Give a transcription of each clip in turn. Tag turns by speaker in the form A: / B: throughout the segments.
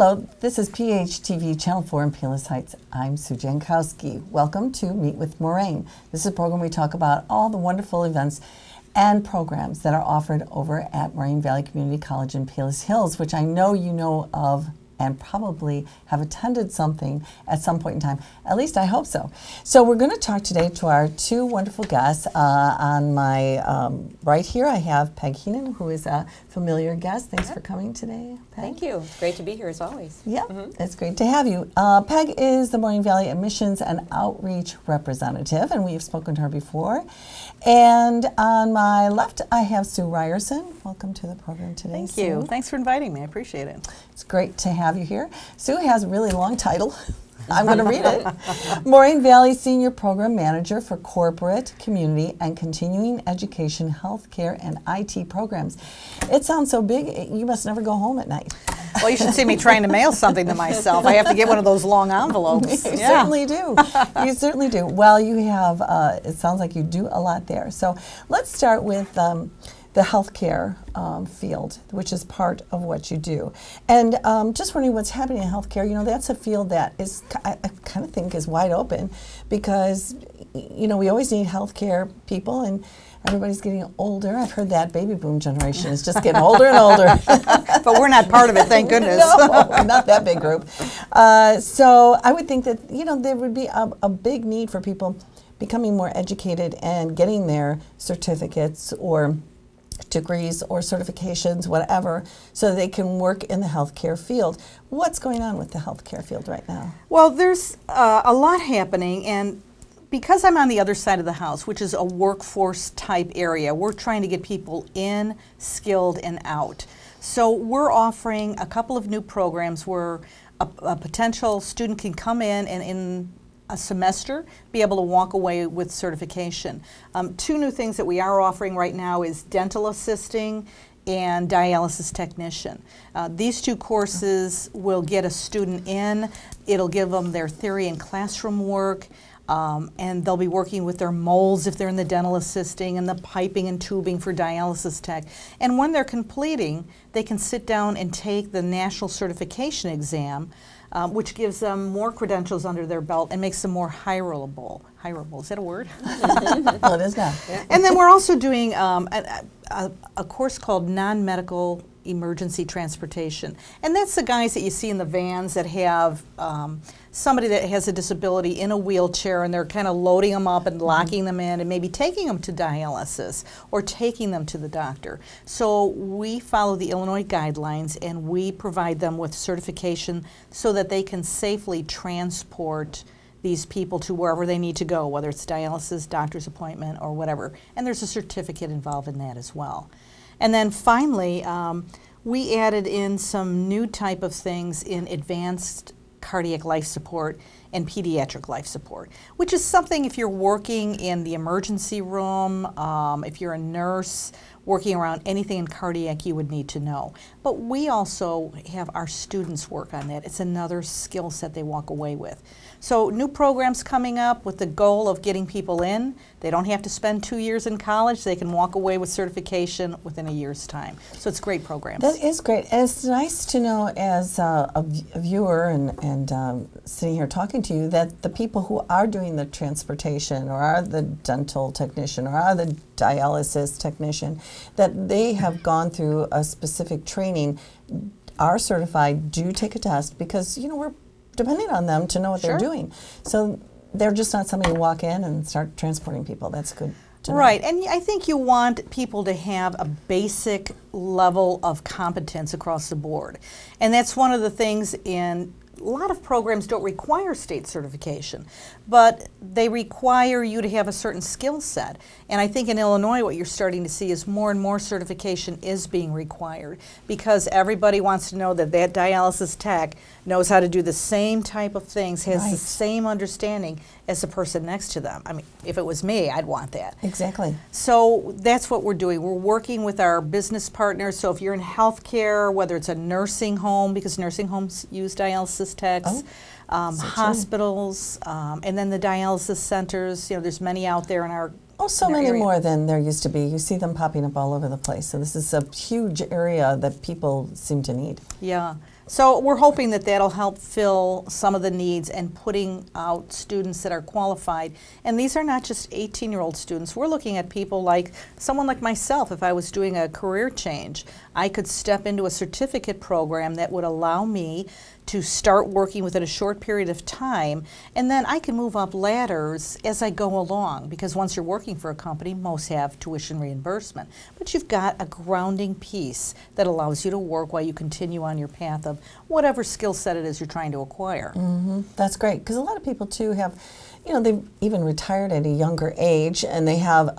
A: Hello, this is PHTV Channel 4 in Palos Heights. I'm Suzanne. Welcome to Meet with Moraine. This is a program we talk about all the wonderful events and programs that are offered over at Moraine Valley Community College in Palos Hills, which I know you know of and probably have attended something at some point in time. At least I hope so. So we're going to talk today to our two wonderful guests. On my right here I have Peggy Heenan, who is a familiar guest. Thanks for coming today, Peg.
B: Thank you. It's great to be here as always.
A: Yeah, it's great to have you. Peg is the Moraine Valley Admissions and Outreach Representative, and we've spoken to her before. And on my left, I have Sue Ryerson. Welcome to the program today,
C: Thank
A: Sue.
C: you. Thanks for inviting me. I appreciate it.
A: It's great to have you here. Sue has a really long title. I'm going to read it. Moraine Valley Senior Program Manager for Corporate, Community, and Continuing Education, Healthcare, and IT Programs. It sounds so big, you must never go home at night.
C: Well, you should see me trying to mail something to myself. I have to get one of those long envelopes.
A: You certainly do. You certainly do. Well, you have, it sounds like you do a lot there. So let's start with the healthcare field, which is part of what you do. And just wondering what's happening in healthcare. You know, that's a field that is, I kind of think, is wide open because, you know, we always need healthcare people and everybody's getting older. I've heard that baby boom generation is just getting older and older.
C: But we're not part of it, thank goodness.
A: No, not that big group. So I would think that, you know, there would be a big need for people becoming more educated and getting their certificates or degrees or certifications, whatever, so they can work in the healthcare field. What's going on with the healthcare field right now?
C: Well, there's a lot happening, and because I'm on the other side of the house, which is a workforce type area, we're trying to get people in, skilled, and out. So we're offering a couple of new programs where a potential student can come in and in a semester be able to walk away with certification. Two new things that we are offering right now is dental assisting and dialysis technician. These two courses will get a student in. It'll give them their theory and classroom work. And they'll be working with their molds if they're in the dental assisting and the piping and tubing for dialysis tech. And when they're completing, they can sit down and take the national certification exam, which gives them more credentials under their belt and makes them more hireable. Hireable, is that a word?
A: Well, it is now.
C: Yeah. And then we're also doing a course called non-medical emergency transportation. And that's the guys that you see in the vans that have somebody that has a disability in a wheelchair and they're kind of loading them up and locking them in and maybe taking them to dialysis or taking them to the doctor. So we follow the Illinois guidelines and we provide them with certification so that they can safely transport these people to wherever they need to go, whether it's dialysis, doctor's appointment, or whatever. And there's a certificate involved in that as well. And then finally, we added in some new type of things in advanced cardiac life support and pediatric life support, which is something if you're working in the emergency room, if you're a nurse, working around anything in cardiac you would need to know. But we also have our students work on that. It's another skill set they walk away with. So new programs coming up with the goal of getting people in. They don't have to spend 2 years in college. They can walk away with certification within a year's time. So it's great programs.
A: That is great. And it's nice to know as a viewer and sitting here talking to you that the people who are doing the transportation or are the dental technician or are the dialysis technician, that they have gone through a specific training, are certified, do take a test because, you know, we're depending on them to know what they're doing. So they're just not somebody who walk in and start transporting people. That's good to know.
C: Right, and I think you want people to have a basic level of competence across the board. And that's one of the things in a lot of programs don't require state certification, but they require you to have a certain skill set. And I think in Illinois what you're starting to see is more and more certification is being required because everybody wants to know that that dialysis tech knows how to do the same type of things, has the same understanding as the person next to them. I mean, if it was me, I'd want that.
A: Exactly.
C: So that's what we're doing. We're working with our business partners. So if you're in healthcare, whether it's a nursing home, because nursing homes use dialysis techs, hospitals, and then the dialysis centers. You know, there's many out there in our
A: so many more than there used to be. You see them popping up all over the place. So this is a huge area that people seem to need.
C: Yeah. So we're hoping that that'll help fill some of the needs and putting out students that are qualified. And these are not just 18-year-old students. We're looking at people like someone like myself. If I was doing a career change, I could step into a certificate program that would allow me to start working within a short period of time, and then I can move up ladders as I go along, because once you're working for a company, most have tuition reimbursement. But you've got a grounding piece that allows you to work while you continue on your path of whatever skill set it is you're trying to acquire.
A: That's great, because a lot of people too have, they've even retired at a younger age and they have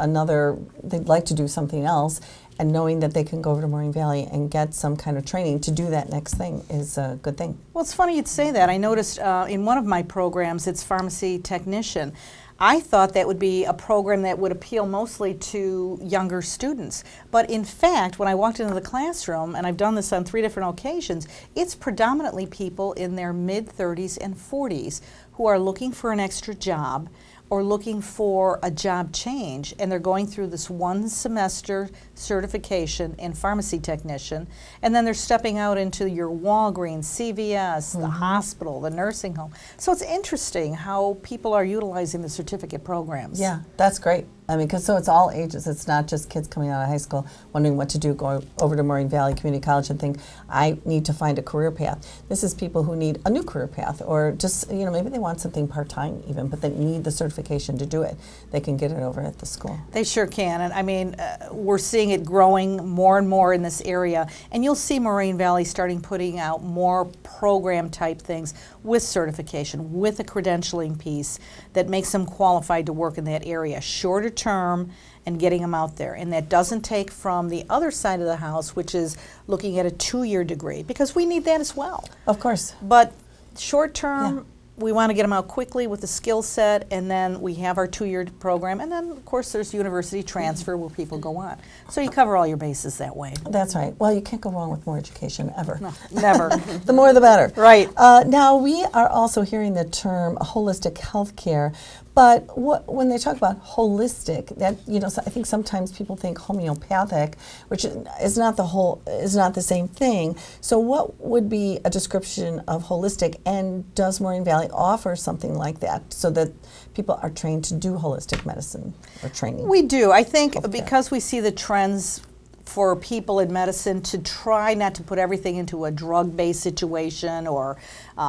A: they'd like to do something else, and knowing that they can go over to Moraine Valley and get some kind of training to do that next thing is a good thing.
C: Well, it's funny you'd say that. I noticed in one of my programs, it's pharmacy technician. I thought that would be a program that would appeal mostly to younger students. But in fact, when I walked into the classroom, and I've done this on 3 different occasions, it's predominantly people in their mid-30s and 40s who are looking for an extra job or looking for a job change, and they're going through this 1 semester certification in pharmacy technician, and then they're stepping out into your Walgreens, CVS, the hospital, the nursing home. So it's interesting how people are utilizing the certificate programs.
A: Yeah, that's great. I mean, so it's all ages. It's not just kids coming out of high school wondering what to do, going over to Moraine Valley Community College and think, I need to find a career path. This is people who need a new career path, or just, maybe they want something part-time even, but they need the certification to do it. They can get it over at the school.
C: They sure can. And I mean, we're seeing it growing more and more in this area. And you'll see Moraine Valley starting putting out more program type things with certification, with a credentialing piece that makes them qualified to work in that area. Shorter term and getting them out there. And that doesn't take from the other side of the house, which is looking at a 2-year degree, because we need that as well.
A: Of course.
C: But short term, we want to get them out quickly with the skill set, and then we have our 2-year program, and then of course there's university transfer where people go on. So you cover all your bases that way.
A: That's right. Well, you can't go wrong with more education ever.
C: No, never.
A: The more the better.
C: Right.
A: Now, we are also hearing the term holistic health care, but when they talk about holistic, that so I think sometimes people think homeopathic, which is not the same thing. So, what would be a description of holistic, and does Moraine Valley offer something like that so that people are trained to do holistic medicine or training?
C: We do. I think
A: Healthcare.
C: because we see the trends for people in medicine to try not to put everything into a drug-based situation or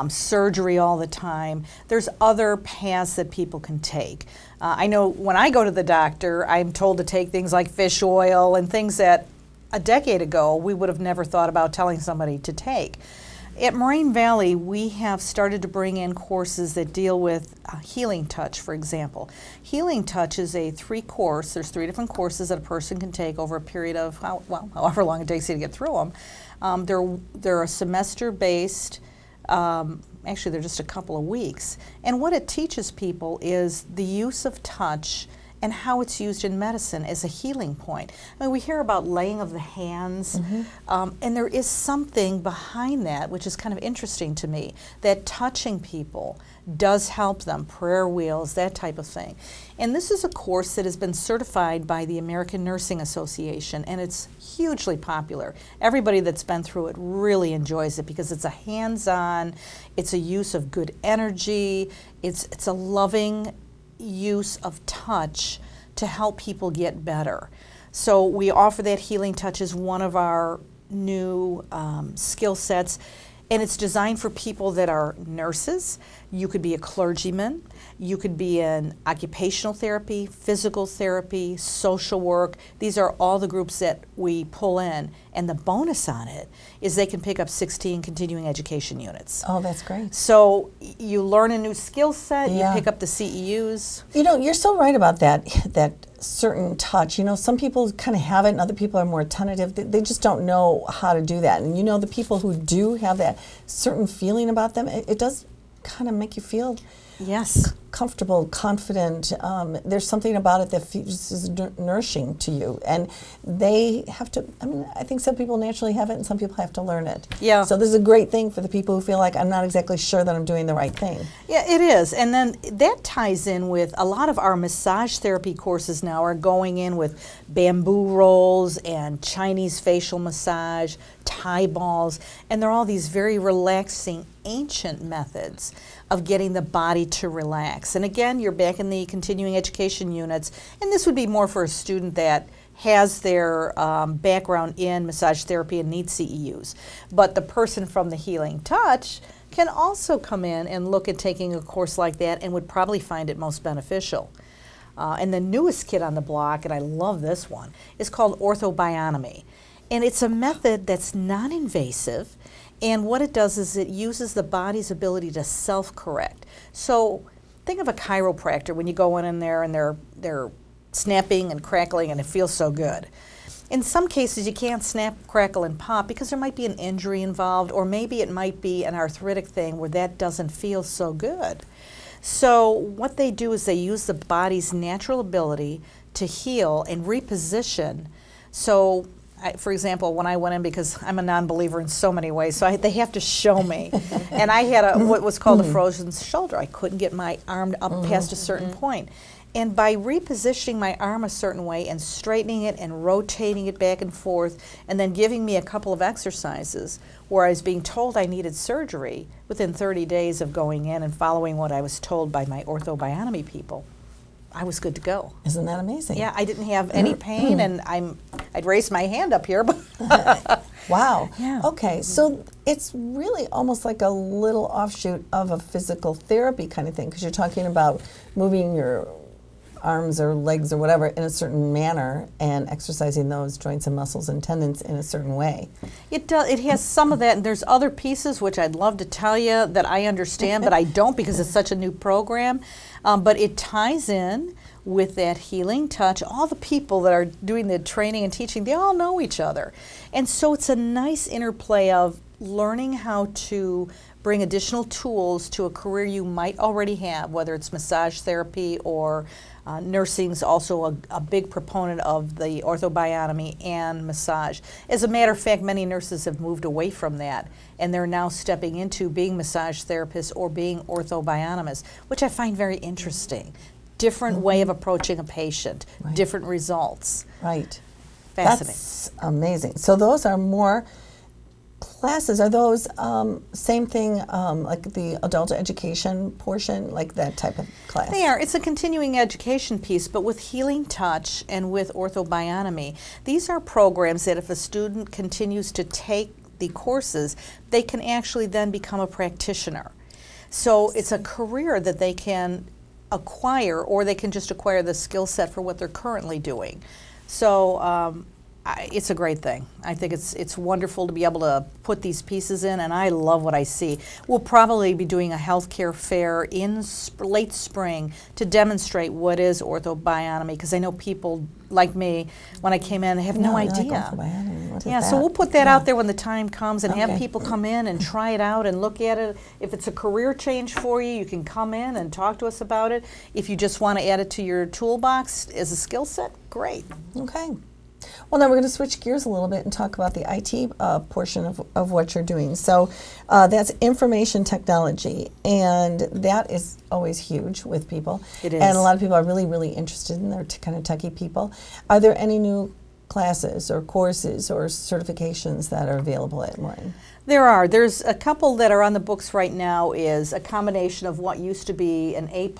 C: surgery all the time. There's other paths that people can take. I know when I go to the doctor, I'm told to take things like fish oil and things that a decade ago we would have never thought about telling somebody to take. At Moraine Valley, we have started to bring in courses that deal with Healing Touch, for example. Healing Touch is a 3-course. There's 3 different courses that a person can take over a period of, however long it takes you to get through them. They're a semester-based, actually they're just a couple of weeks. And what it teaches people is the use of touch and how it's used in medicine as a healing point. I mean, we hear about laying of the hands, and there is something behind that which is kind of interesting to me, that touching people does help them, prayer wheels, that type of thing. And this is a course that has been certified by the American Nursing Association, and it's hugely popular. Everybody that's been through it really enjoys it because it's a hands-on, it's a use of good energy, it's a loving use of touch to help people get better. So we offer that Healing Touch as one of our new skill sets, and it's designed for people that are nurses. You could be a clergyman, you could be in occupational therapy, physical therapy, social work. These are all the groups that we pull in, and the bonus on it is they can pick up 16 continuing education units.
A: Oh, that's great.
C: So you learn a new skill set,
A: Yeah.
C: you pick up the CEUs.
A: You're so right about that certain touch. Some people kind of have it and other people are more tentative. They just don't know how to do that. And the people who do have that certain feeling about them, it does kind of make you feel
C: Yes.
A: comfortable, confident. There's something about it that is nourishing to you. And they have to, I mean, I think some people naturally have it and some people have to learn it.
C: Yeah.
A: So this is a great thing for the people who feel like I'm not exactly sure that I'm doing the right thing.
C: Yeah, it is. And then that ties in with a lot of our massage therapy courses now are going in with bamboo rolls and Chinese facial massage, Thai balls, and they're all these very relaxing, ancient methods of getting the body to relax. And again, you're back in the continuing education units, and this would be more for a student that has their background in massage therapy and needs CEUs. But the person from the Healing Touch can also come in and look at taking a course like that and would probably find it most beneficial. And the newest kid on the block, and I love this one, is called orthobionomy. And it's a method that's non-invasive, and what it does is it uses the body's ability to self-correct. So think of a chiropractor when you go in there and they're snapping and crackling and it feels so good. In some cases you can't snap, crackle, and pop because there might be an injury involved, or maybe it might be an arthritic thing where that doesn't feel so good. So what they do is they use the body's natural ability to heal and reposition. So for example, when I went in, because I'm a non-believer in so many ways, so they have to show me. And I had what was called a frozen shoulder. I couldn't get my arm up past a certain point. And by repositioning my arm a certain way and straightening it and rotating it back and forth, and then giving me a couple of exercises where I was being told I needed surgery, within 30 days of going in and following what I was told by my orthobionomy people, I was good to go.
A: Isn't that amazing?
C: Yeah, I didn't have any pain, and I'd raise my hand up here. But
A: wow.
C: Yeah.
A: Okay, so it's really almost like a little offshoot of a physical therapy kind of thing, because you're talking about moving your arms or legs or whatever in a certain manner and exercising those joints and muscles and tendons in a certain way.
C: It does. It has some of that, and there's other pieces which I'd love to tell you that I understand, but I don't because it's such a new program. But it ties in with that Healing Touch. All the people that are doing the training and teaching, they all know each other. And so it's a nice interplay of learning how to bring additional tools to a career you might already have, whether it's massage therapy or nursing's also a big proponent of the orthobionomy and massage. As a matter of fact, many nurses have moved away from that, and they're now stepping into being massage therapists or being orthobionomists, which I find very interesting. Different way of approaching a patient, different results.
A: Right.
C: Fascinating.
A: That's amazing. So those are more classes. Are those same thing like the adult education portion, like that type of class?
C: They are. It's a continuing education piece, but with Healing Touch and with orthobionomy, these are programs that if a student continues to take the courses, they can actually then become a practitioner. So it's a career that they can acquire, or they can just acquire the skill set for what they're currently doing. So it's a great thing. I think it's wonderful to be able to put these pieces in, and I love what I see. We'll probably be doing a healthcare fair in late spring to demonstrate what is orthobionomy, because I know people like me, when I came in, they have no idea.
A: Like orthobionomy. What is
C: Yeah,
A: that?
C: so we'll put that out there when the time comes and have
A: Okay.
C: people come in and try it out and look at it. If it's a career change for you, you can come in and talk to us about it. If you just want to add it to your toolbox as a skill set, great.
A: Okay. Well, now we're going to switch gears a little bit and talk about the IT portion of what you're doing. So that's information technology, and that is always huge with people.
C: It is.
A: And a lot of people are really, really interested in their kind of techie people. Are there any new classes or courses or certifications that are available at Moraine?
C: There are. There's a couple that are on the books right now. Is a combination of what used to be an A+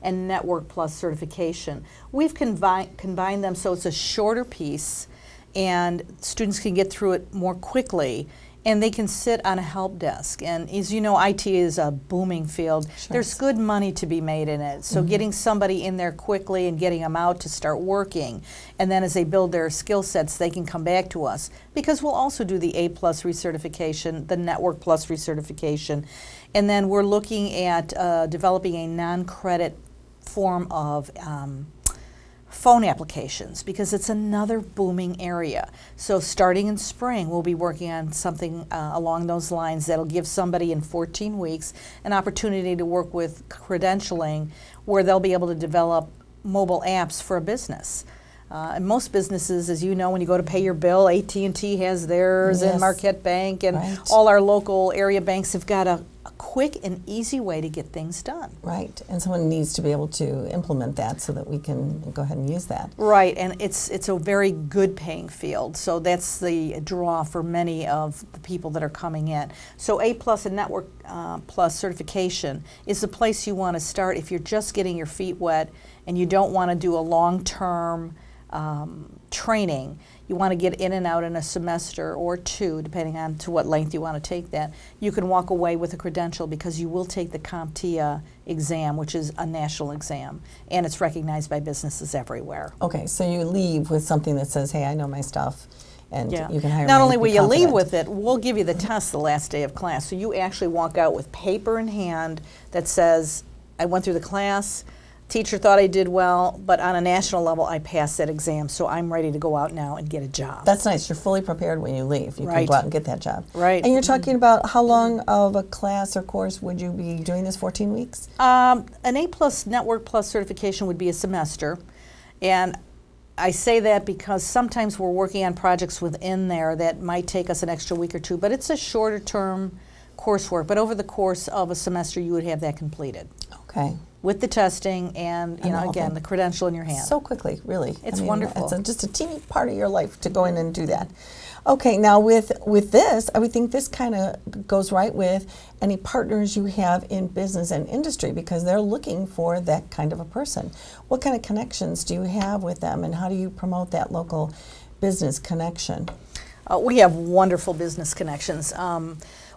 C: and Network Plus certification. We've combined them so it's a shorter piece and students can get through it more quickly, and they can sit on a help desk. And as you know, IT is a booming field.
A: Sure.
C: There's good money to be made in it. So getting somebody in there quickly and getting them out to start working, and then as they build their skill sets, they can come back to us, because we'll also do the A+ recertification, the Network Plus recertification, and then we're looking at developing a non-credit form of phone applications, because it's another booming area. So starting in spring, we'll be working on something along those lines that'll give somebody in 14 weeks an opportunity to work with credentialing, where they'll be able to develop mobile apps for a business. And most businesses, as you know, when you go to pay your bill, AT&T has theirs,
A: Yes.
C: and Marquette Bank, and
A: Right.
C: all our local area banks have got a quick and easy way to get things done.
A: Right, and someone needs to be able to implement that so that we can go ahead and use that.
C: Right, and it's a very good paying field, so that's the draw for many of the people that are coming in. So A+ and Network Plus certification is the place you want to start if you're just getting your feet wet and you don't want to do a long-term training. You want to get in and out in a semester or two, depending on to what length you want to take that. You can walk away with a credential because you will take the CompTIA exam, which is a national exam, and it's recognized by businesses everywhere.
A: Okay, so you leave with something that says, hey, I know my stuff, and
C: Yeah.
A: you can hire me
C: Not
A: and
C: only
A: be
C: will you leave
A: confident.
C: with it, we'll give you the test the last day of class. So you actually walk out with paper in hand that says, I went through the class, teacher thought I did well, but on a national level, I passed that exam, so I'm ready to go out now and get a job.
A: That's nice. You're fully prepared when you leave. You can
C: Right.
A: go out and get that job.
C: Right.
A: And you're talking about how long of a class or course would you be doing this, 14 weeks?
C: An A+ Network Plus certification would be a semester, and I say that because sometimes we're working on projects within there that might take us an extra week or two, but it's a shorter term coursework. But over the course of a semester, you would have that completed
A: Okay.
C: with the testing and,
A: And the whole
C: again,
A: thing.
C: the credential in your hand.
A: So quickly, really.
C: It's wonderful.
A: It's just a teeny part of your life to go in and do that. Okay, now with this, I would think this kind of goes right with any partners you have in business and industry, because they're looking for that kind of a person. What kind of connections do you have with them, and how do you promote that local business connection?
C: We have wonderful business connections.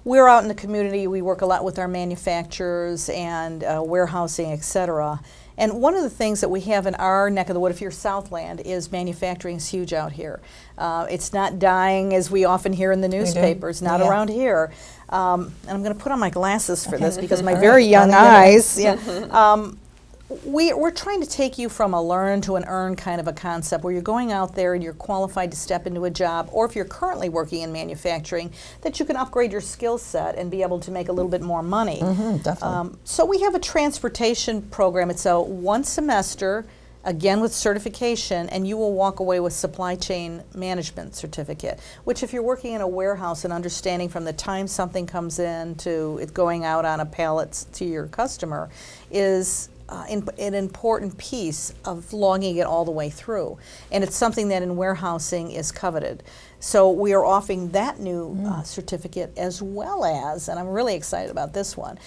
C: We're out in the community. We work a lot with our manufacturers and warehousing, et cetera. And one of the things that we have in our neck of the wood, if you're Southland, is manufacturing is huge out here. It's not dying, as we often hear in the newspapers, not
A: Yeah.
C: around here. And I'm going to put on my glasses for this
A: Okay.
C: because my
A: All
C: very
A: right.
C: young
A: Wanna get it.
C: eyes. Yeah. We're trying to take you from a learn to an earn kind of a concept, where you're going out there and you're qualified to step into a job, or if you're currently working in manufacturing, that you can upgrade your skill set and be able to make a little bit more money.
A: Definitely.
C: So we have a transportation program. It's a one semester, again with certification, and you will walk away with supply chain management certificate, which if you're working in a warehouse and understanding from the time something comes in to it going out on a pallet to your customer is an important piece of logging it all the way through. And it's something that in warehousing is coveted. So we are offering that new certificate, as well as, and I'm really excited about this one,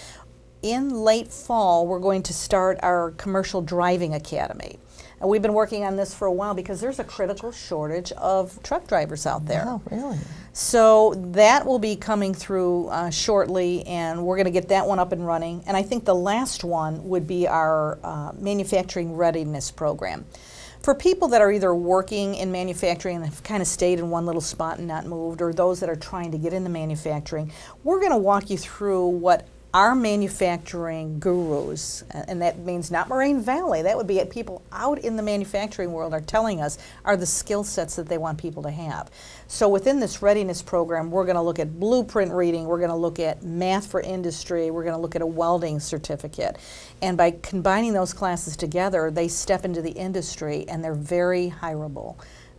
C: in late fall we're going to start our commercial driving academy. And we've been working on this for a while because there's a critical shortage of truck drivers out there.
A: Oh, really?
C: So that will be coming through shortly, and we're going to get that one up and running. And I think the last one would be our manufacturing readiness program. For people that are either working in manufacturing and have kind of stayed in one little spot and not moved, or those that are trying to get into manufacturing, we're going to walk you through what our manufacturing gurus, and that means not Moraine Valley, that would be people out in the manufacturing world, are telling us are the skill sets that they want people to have. So within this readiness program, we're going to look at blueprint reading, we're going to look at math for industry, we're going to look at a welding certificate. And by combining those classes together, they step into the industry and they're very hireable.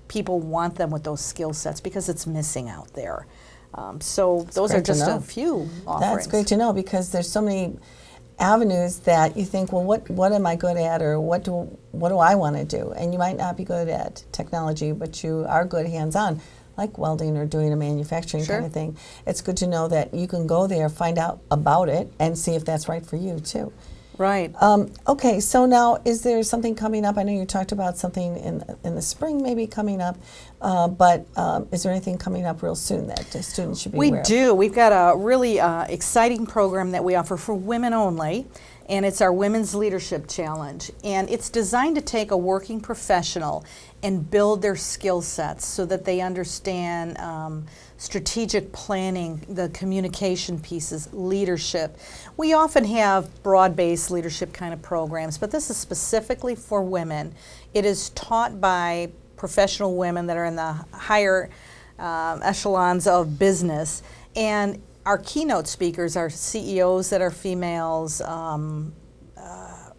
C: People want them with those skill sets because it's missing out there. So those are
A: great to
C: just
A: know.
C: a few offerings.
A: That's great to know, because there's so many avenues that you think, well, what am I good at, or what do I want to do? And you might not be good at technology, but you are good hands-on, like welding or doing a manufacturing
C: Sure.
A: kind of thing. It's good to know that you can go there, find out about it, and see if that's right for you too.
C: Right.
A: Okay, so now, is there something coming up? I know you talked about something in the spring maybe coming up, but is there anything coming up real soon that the students should be
C: We
A: aware of?
C: do. We've got a really exciting program that we offer for women only, and it's our Women's Leadership Challenge. And it's designed to take a working professional and build their skill sets so that they understand strategic planning, the communication pieces, leadership. We often have broad-based leadership kind of programs, but this is specifically for women. It is taught by professional women that are in the higher echelons of business, and our keynote speakers are CEOs that are females,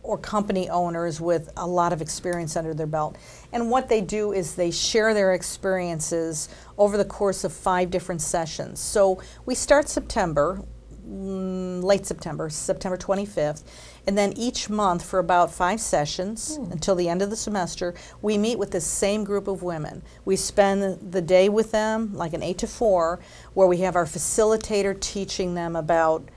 C: or company owners with a lot of experience under their belt. And what they do is they share their experiences over the course of 5 different sessions. So we start September, late September, September 25th, and then each month for about 5 sessions until the end of the semester, we meet with the same group of women. We spend the day with them, like an 8 to 4, where we have our facilitator teaching them about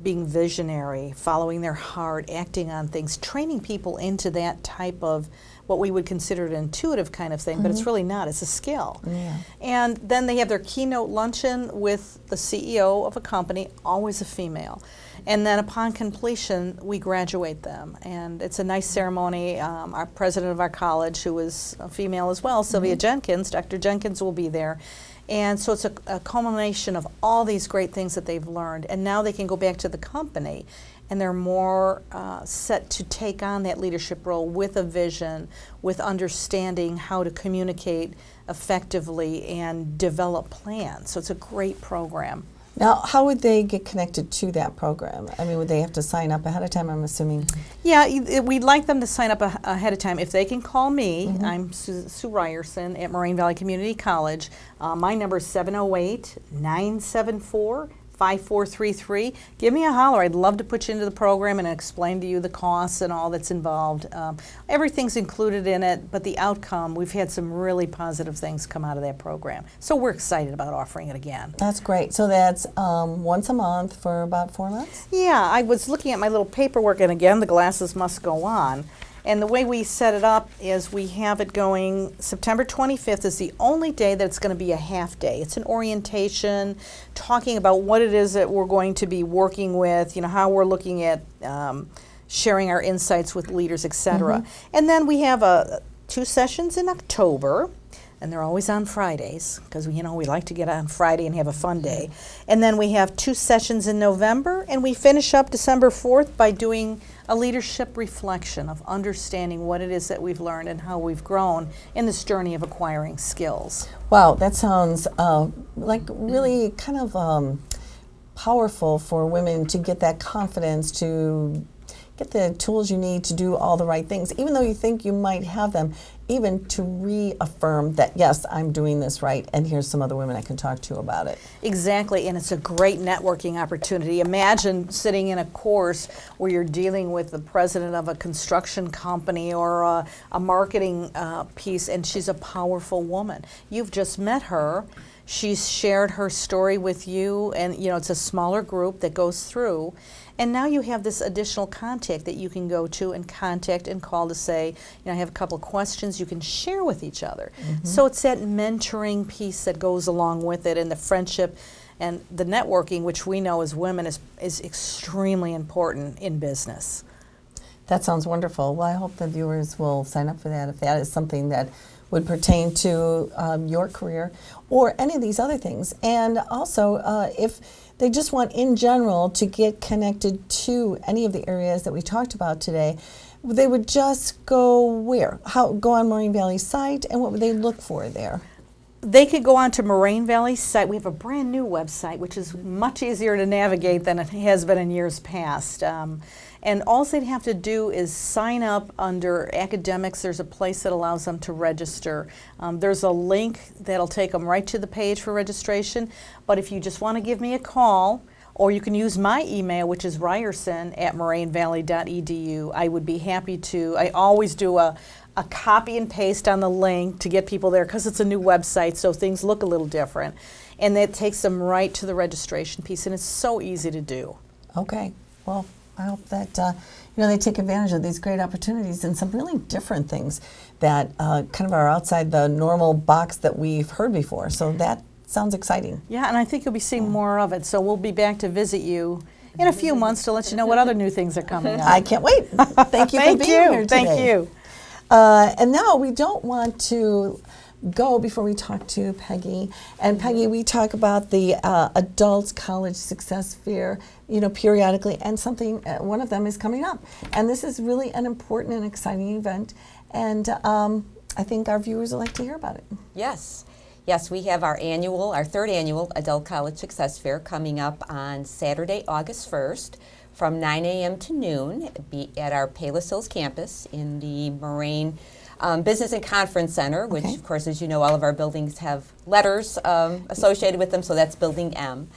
C: being visionary, following their heart, acting on things, training people into that type of what we would consider an intuitive kind of thing, but it's really not. It's a skill.
A: Yeah.
C: And then they have their keynote luncheon with the CEO of a company, always a female. And then upon completion, we graduate them. And it's a nice ceremony. Our president of our college, who is a female as well, Sylvia Jenkins, Dr. Jenkins will be there. And so it's a culmination of all these great things that they've learned. And now they can go back to the company, and they're more set to take on that leadership role with a vision, with understanding how to communicate effectively and develop plans. So it's a great program.
A: Now, how would they get connected to that program? I mean, would they have to sign up ahead of time, I'm assuming?
C: Yeah, we'd like them to sign up ahead of time. If they can call me, I'm Sue Ryerson at Moraine Valley Community College. My number is 708-974-5433. Give me a holler. I'd love to put you into the program and explain to you the costs and all that's involved. Everything's included in it, but the outcome, we've had some really positive things come out of that program. So we're excited about offering it again.
A: That's great. So that's once a month for about 4 months?
C: Yeah, I was looking at my little paperwork, and again, the glasses must go on. And the way we set it up is we have it going, September 25th is the only day that it's going to be a half day. It's an orientation, talking about what it is that we're going to be working with, you know, how we're looking at sharing our insights with leaders, etc. And then we have 2 sessions in October, and they're always on Fridays, because we like to get on Friday and have a fun day. And then we have 2 sessions in November, and we finish up December 4th by doing a leadership reflection of understanding what it is that we've learned and how we've grown in this journey of acquiring skills.
A: Wow, that sounds like really kind of powerful for women to get that confidence, to get the tools you need to do all the right things, even though you think you might have them, even to reaffirm that, yes, I'm doing this right, and here's some other women I can talk to about it.
C: Exactly, and it's a great networking opportunity. Imagine sitting in a course where you're dealing with the president of a construction company or a marketing piece, and she's a powerful woman. You've just met her. She's shared her story with you, and it's a smaller group that goes through. And now you have this additional contact that you can go to and contact and call to say, I have a couple of questions you can share with each other. So it's that mentoring piece that goes along with it, and the friendship and the networking, which we know as women is extremely important in business.
A: That sounds wonderful. Well, I hope the viewers will sign up for that if that is something that would pertain to your career or any of these other things. And also, if they just want in general to get connected to any of the areas that we talked about today, they would just go where? Go on Moraine Valley's site, and what would they look for there?
C: They could go on to Moraine Valley's site. We have a brand new website, which is much easier to navigate than it has been in years past. And all they'd have to do is sign up under academics. There's a place that allows them to register. There's a link that'll take them right to the page for registration. But if you just want to give me a call, or you can use my email, which is ryerson@morainevalley.edu, I would be happy to. I always do a copy and paste on the link to get people there, because it's a new website, so things look a little different. And that takes them right to the registration piece, and it's so easy to do.
A: Okay. Well, I hope that they take advantage of these great opportunities and some really different things that kind of are outside the normal box that we've heard before. So that sounds exciting.
C: Yeah, and I think you'll be seeing more of it. So we'll be back to visit you in a few months to let you know what other new things are coming up.
A: I can't wait. Thank you for being here today.
C: Thank you.
A: And now we don't want to go before we talk to Peggy. And Peggy, we talk about the Adult College Success Fair, periodically, and one of them is coming up. And this is really an important and exciting event. And I think our viewers would like to hear about it.
B: Yes. Yes, we have our third annual Adult College Success Fair coming up on Saturday, August 1st from 9 a.m. to noon at our Palos Hills campus in the Moraine Business and Conference Center, which, of course, as you know, all of our buildings have letters associated with them, so that's Building M.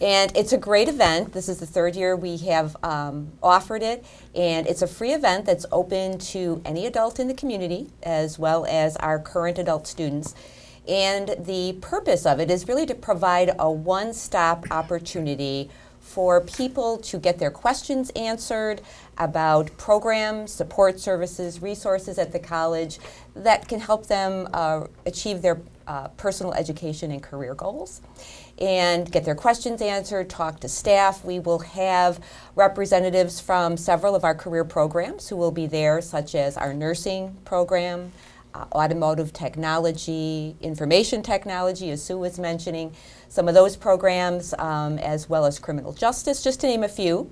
B: And it's a great event. This is the third year we have offered it, and it's a free event that's open to any adult in the community, as well as our current adult students. And the purpose of it is really to provide a one-stop opportunity for people to get their questions answered about programs, support services, resources at the college that can help them achieve their personal education and career goals, and get their questions answered, talk to staff. We will have representatives from several of our career programs who will be there, such as our nursing program, automotive technology, information technology, as Sue was mentioning, some of those programs, as well as criminal justice, just to name a few.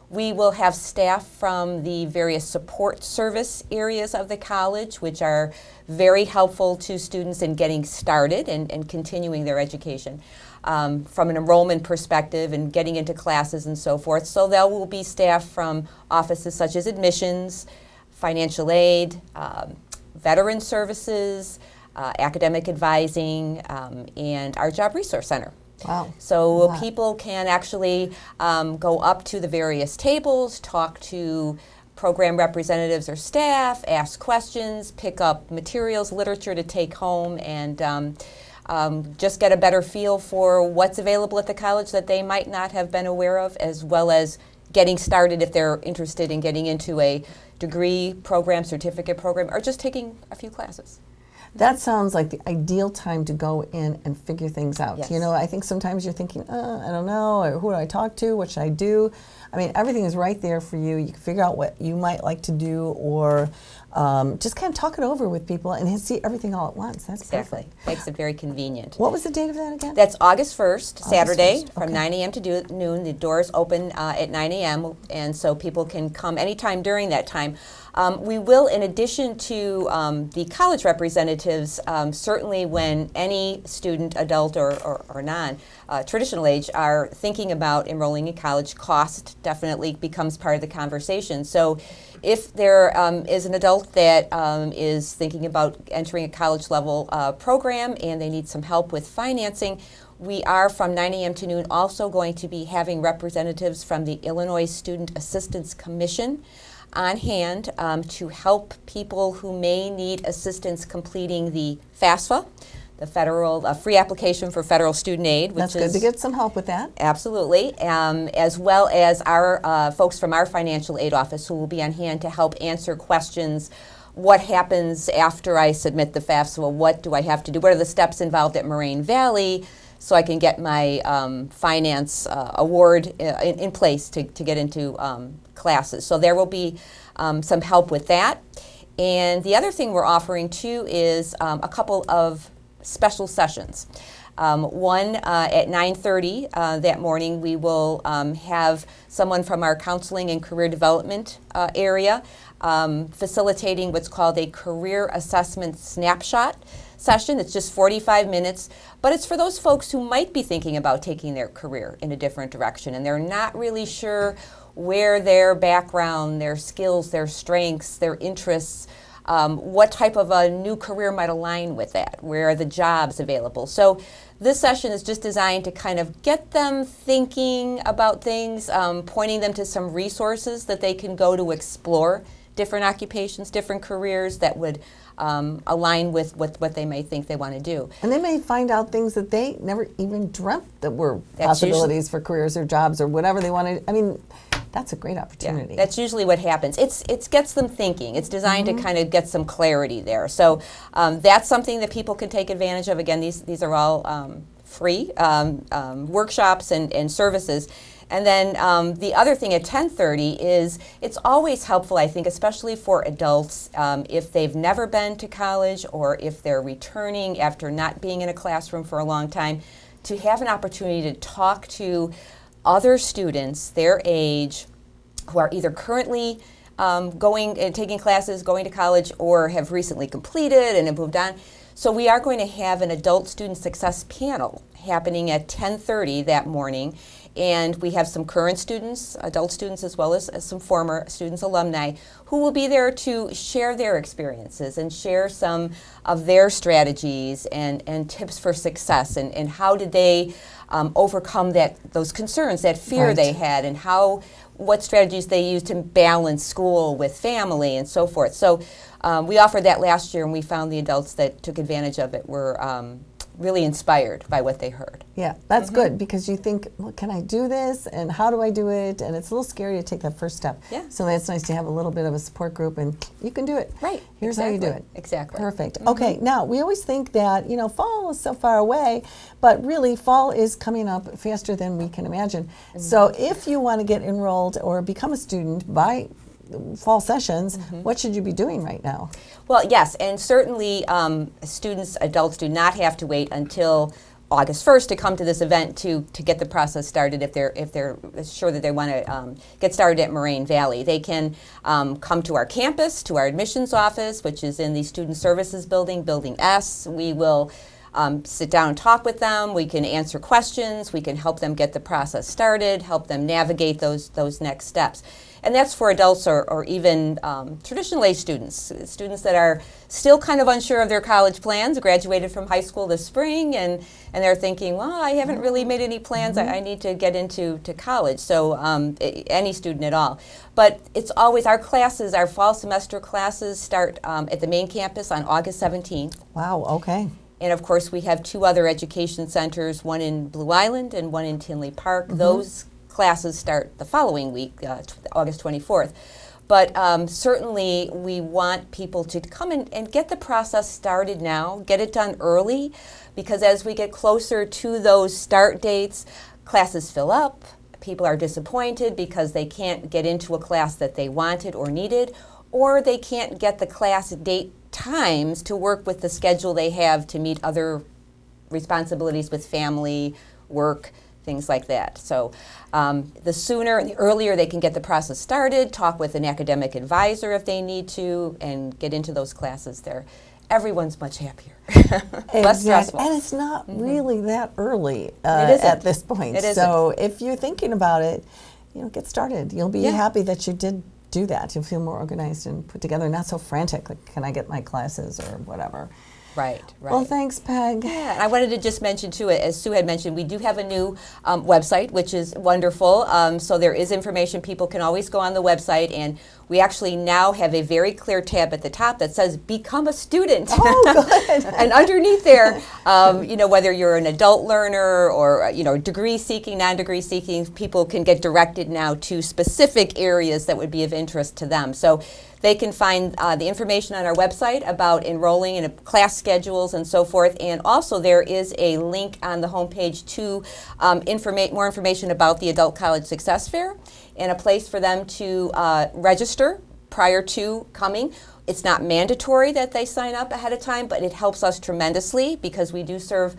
B: We will have staff from the various support service areas of the college, which are very helpful to students in getting started and continuing their education from an enrollment perspective and getting into classes and so forth. So there will be staff from offices such as admissions, financial aid, veteran services, academic advising, and our Job Resource Center.
A: Wow.
B: So people can actually go up to the various tables, talk to program representatives or staff, ask questions, pick up materials, literature to take home, and just get a better feel for what's available at the college that they might not have been aware of, as well as getting started if they're interested in getting into a degree program, certificate program, or just taking a few classes.
A: That sounds like the ideal time to go in and figure things out.
B: Yes.
A: I think sometimes you're thinking, I don't know, or who do I talk to, what should I do? I mean, everything is right there for you. You can figure out what you might like to do, or just kind of talk it over with people and see everything all at once. That's
B: Exactly.
A: perfect.
B: Makes it very convenient.
A: What was the date of that again?
B: That's August 1st, Saturday,
A: 1st.
B: from
A: Okay.
B: 9 a.m. to noon. The doors open at 9 a.m., and so people can come anytime during that time. We will, in addition to the college representatives, certainly when any student, adult or non, traditional age, are thinking about enrolling in college, cost definitely becomes part of the conversation. So if there is an adult that is thinking about entering a college level program and they need some help with financing, we are, from 9 a.m. to noon, also going to be having representatives from the Illinois Student Assistance Commission on hand to help people who may need assistance completing the FAFSA, the federal free application for federal student aid.
A: That's good to get some help with that.
B: Absolutely, as well as our folks from our financial aid office who will be on hand to help answer questions. What happens after I submit the FAFSA? What do I have to do? What are the steps involved at Moraine Valley so I can get my finance award in place to get into classes? So there will be some help with that. And the other thing we're offering too is a couple of special sessions. One at 9:30 that morning, we will have someone from our counseling and career development area facilitating what's called a career assessment snapshot session. It's just 45 minutes, but it's for those folks who might be thinking about taking their career in a different direction, and they're not really sure where their background, their skills, their strengths, their interests, what type of a new career might align with that, where are the jobs available. So this session is just designed to kind of get them thinking about things, pointing them to some resources that they can go to explore different occupations, different careers that would align with what they may think they want to do.
A: And they may find out things that they never even dreamt that were
B: That's
A: possibilities for careers or jobs or whatever they wanted. I mean, that's a great opportunity.
B: Yeah, that's usually what happens. It gets them thinking. It's designed to kind of get some clarity there. So that's something that people can take advantage of. Again, these are all free workshops and services. And then the other thing at 10:30 is it's always helpful, I think, especially for adults, if they've never been to college or if they're returning after not being in a classroom for a long time, to have an opportunity to talk to other students their age who are either currently going and taking classes, going to college, or have recently completed and have moved on. So we are going to have an adult student success panel happening at 10:30 that morning. And we have some current students, adult students, as well as some former students, alumni, who will be there to share their experiences and share some of their strategies and tips for success, and how did they overcome those concerns, that fear
A: Right.
B: they had, and what strategies they used to balance school with family and so forth. So we offered that last year, and we found the adults that took advantage of it were really inspired by what they heard.
A: Yeah, that's good, because you think, well, can I do this, and how do I do it? And it's a little scary to take that first step.
B: Yeah.
A: So that's nice to have a little bit of a support group, and you can do it.
B: Right.
A: Here's how you do it.
B: Exactly.
A: Perfect. Okay, now we always think that, fall is so far away, but really fall is coming up faster than we can imagine. So if you want to get enrolled or become a student by fall sessions, what should you be doing right now?
B: Well, yes, and certainly adults do not have to wait until August 1st to come to this event to get the process started if they're sure that they want to get started at Moraine Valley. They can come to our campus, to our admissions office, which is in the Student Services Building, Building S. We will sit down and talk with them. We can answer questions. We can help them get the process started, help them navigate those next steps. And that's for adults or even traditional age students that are still kind of unsure of their college plans, graduated from high school this spring, and they're thinking, well, I haven't really made any plans. I need to get into college. So any student at all. But it's always our fall semester classes start at the main campus on August 17th.
A: Wow, okay.
B: And of course, we have two other education centers, one in Blue Island and one in Tinley Park. Those classes start the following week, August 24th. But certainly we want people to come and get the process started now, get it done early, because as we get closer to those start dates, classes fill up, people are disappointed because they can't get into a class that they wanted or needed, or they can't get the class date times to work with the schedule they have to meet other responsibilities with family, work, things like that. So the sooner and the earlier they can get the process started, talk with an academic advisor if they need to, and get into those classes there, everyone's much happier. Less stressful.
A: And it's not really that early
B: It isn't.
A: at this point.
B: It isn't.
A: So if you're thinking about it, get started. You'll be happy that you did do that. You'll feel more organized and put together, not so frantic, like, can I get my classes or whatever.
B: Right.
A: Well, thanks, Peg.
B: Yeah, and I wanted to just mention too, as Sue had mentioned, we do have a new website, which is wonderful. So there is information. People can always go on the website, and we actually now have a very clear tab at the top that says "Become a Student."
A: Oh, good.
B: And underneath there, whether you're an adult learner or degree seeking, non-degree seeking, people can get directed now to specific areas that would be of interest to them. So they can find the information on our website about enrolling in class schedules and so forth. And also there is a link on the homepage to more information about the Adult College Success Fair and a place for them to register prior to coming. It's not mandatory that they sign up ahead of time, but it helps us tremendously because we do serve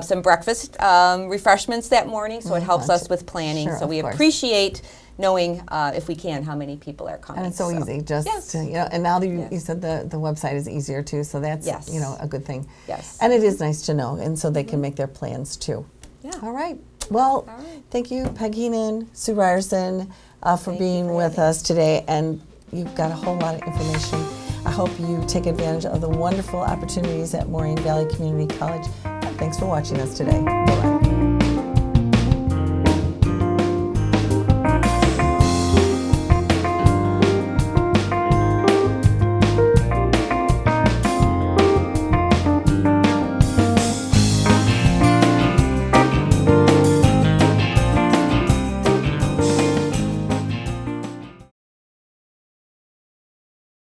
B: some breakfast refreshments that morning, so it helps us with planning.
A: Sure,
B: so we
A: of course.
B: appreciate knowing, if we can, how many people are coming.
A: And it's so easy, just
B: Yes.
A: and now that you said the website is easier too, so that's
B: Yes.
A: a good thing.
B: Yes.
A: And it is nice to know, and so they can make their plans too.
B: Yeah.
A: All right. Well,
B: All right.
A: thank you, Peggy Heenan, Sue Ryerson, for
B: Thank you
A: being
B: for
A: with
B: having
A: us today, and you've got a whole lot of information. I hope you take advantage of the wonderful opportunities at Moraine Valley Community College. Thanks for watching us today. Bye-bye.